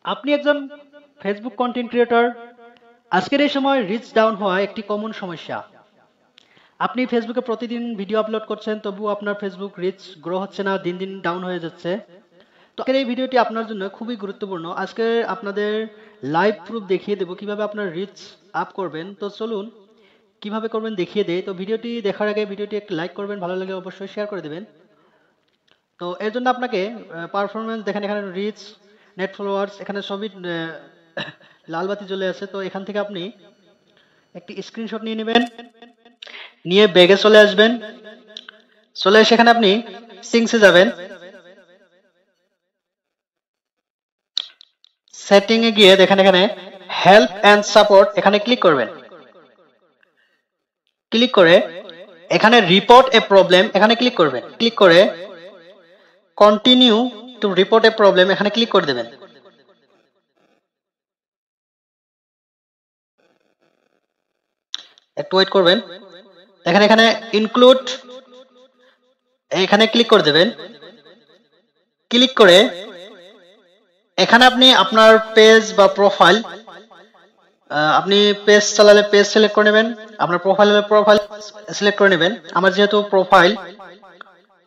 আপনি একজন Facebook content creator. আজকের এই সময় রিচ ডাউন হওয়া একটি কমন সমস্যা। আপনি ফেসবুকে প্রতিদিন ভিডিও আপলোড করছেন, তবুও আপনার ফেসবুক রিচ গ্রো হচ্ছে না, দিন দিন ডাউন হয়ে যাচ্ছে। তো আজকের এই ভিডিওটি আপনার জন্য খুবই গুরুত্বপূর্ণ। আজকে আপনাদের লাইভ প্রুফ দেখিয়ে দেবো কিভাবে আপনার রিচ আপ করবেন। তো চলুন কিভাবে করবেন দেখিয়ে দেই। তো ভিডিওটি দেখার আগে ভিডিওটি একটি লাইক করবেন, ভালো লাগলে অবশ্যই শেয়ার করে দেবেন। তো এর জন্য আপনাকে পারফরমেন্স দেখেন, এখানে রিচ, নেট ফলোয়ার্স, এখানে সবই লাল বাতি জ্বলে আছে। তো এখান থেকে আপনি একটি স্ক্রিনশট নিয়ে নেবেন, নিয়ে ব্যাগে চলে আসবেন। চলে এসে এখানে আপনি সিংসে যাবেন, সেটিং এ গিয়ে দেখেন এখানে হেল্প এন্ড সাপোর্ট, এখানে ক্লিক করবেন। ক্লিক করে এখানে রিপোর্ট এ প্রবলেম, এখানে ক্লিক করবেন। ক্লিক করে continue to report A problem, এখানে ক্লিক করে দেবেন। একটু ওয়েট করবেন। দেখেন এখানে ইনক্লুড, এখানে ক্লিক করে দেবেন। ক্লিক করে এখানে আপনি আপনার পেজ বা প্রোফাইল, আপনি পেজ চালালে পেজ সিলেক্ট করে নেবেন, আপনার প্রোফাইল হলে প্রোফাইল সিলেক্ট করে নেবেন। আমার যেহেতু প্রোফাইল,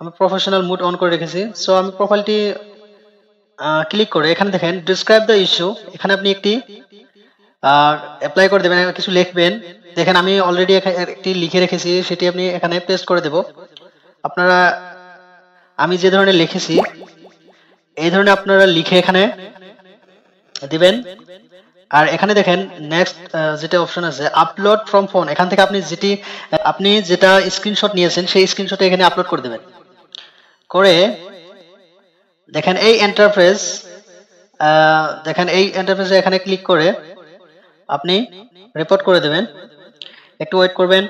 আমি প্রফেশনাল মুড অন করে রেখেছি, সো আমি প্রোফাইলটি ক্লিক করে এখানে দেখেন ডিসক্রাইব দ্য ইস্যু, এখানে আপনি একটি অ্যাপ্লাই করে দেবেন, কিছু লিখবেন। দেখেন আমি অলরেডি একটি লিখে রেখেছি, সেটি আপনি এখানে পেস্ট করে দেব। আপনারা, আমি যে ধরনের লিখেছি এই ধরনের আপনারা লিখে এখানে দিবেন। আর এখানে দেখেন নেক্সট যেটা অপশন আছে আপলোড ফ্রম ফোন, এখান থেকে আপনি যেটা স্ক্রিনশট নিয়েছেন সেই স্ক্রিনশট এখানে আপলোড করে দেবেন। করে দেখেন এই ইন্টারফেস, দেখেন এই ইন্টারফেসে এখানে ক্লিক করে আপনি রিপোর্ট করে দেবেন। একটু ওয়েট করবেন।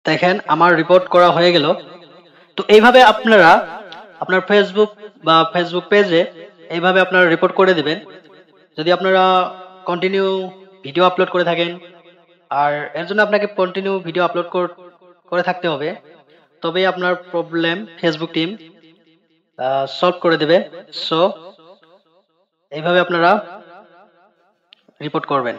দেখেন আমার রিপোর্ট করা হয়ে গেল। তো এইভাবে আপনারা আপনার ফেসবুক বা ফেসবুক পেজে এইভাবে আপনারা রিপোর্ট করে দেবেন। যদি আপনারা কন্টিনিউ ভিডিও আপলোড করে থাকেন, আর এর জন্য আপনাকে কন্টিনিউ ভিডিও আপলোড করে থাকতে হবে, তবেই আপনার প্রবলেম ফেসবুক টিম সলভ করে দেবে। সো এইভাবে আপনারা রিপোর্ট করবেন।